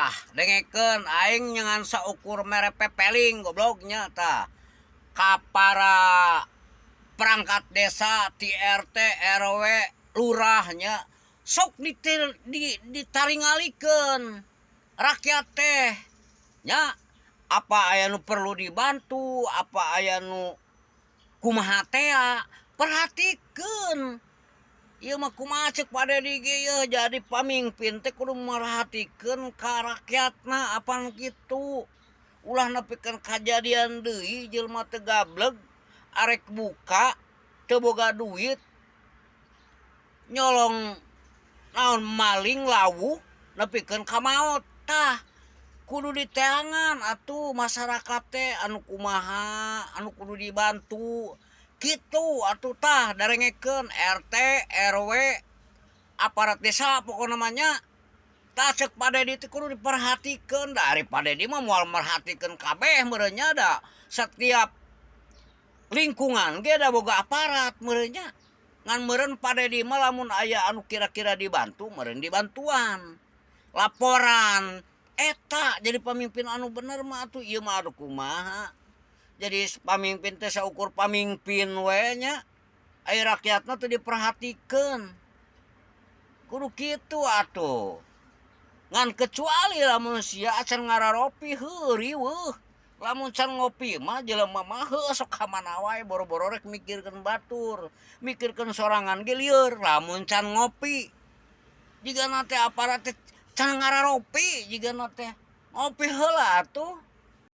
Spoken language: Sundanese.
tah dengekeun aing nyangan saukur mere pepeling gobloknya tah ka para perangkat desa ti RT RW lurahnya sok ditaringalikeun rakyat teh nya apa aya nu perlu dibantu apa aya nu kumaha tea perhatikeun. Ieu mah kumaha ceuk pada di ieu jadi pamimpin teh kudu merhatikeun ka rakyatna apan kitu. Ulah nepikeun kajadian deui jelema teu gablek arek buka teu boga duit nyolong naon maling lawuh nepikeun ka maot tah kudu diteangan atuh masyarakat teh anu kumaha anu kudu dibantu gitu atuh tah darengekeun RT RW aparat desa pokok namanya tah cek Padedi teh kudu diperhatikeun dari Padedi mah moal merhatikeun kabeh meureunnya da setiap lingkungan ge da boga aparat meureunnya ngan meureun Padedi mah lamun aya anu kira-kira dibantu meureun dibantuan laporan eta jadi pamimpin anu bener mah atuh ieu mah aduh kumaha jadi pamimpin teh saukur pamimpin we nya aya rakyatna teu diperhatikeun kudu kitu atuh ngan kecuali lamun sia acan ngararopi heuriweuh lamun can ngopi mah jelema mah heuh sok ka mana wae boro-boro rek mikirkeun batur mikirkeun sorangan ge lieur lamun can ngopi jigana teh aparat teh can ngararopi jigana teh ngopi heula atuh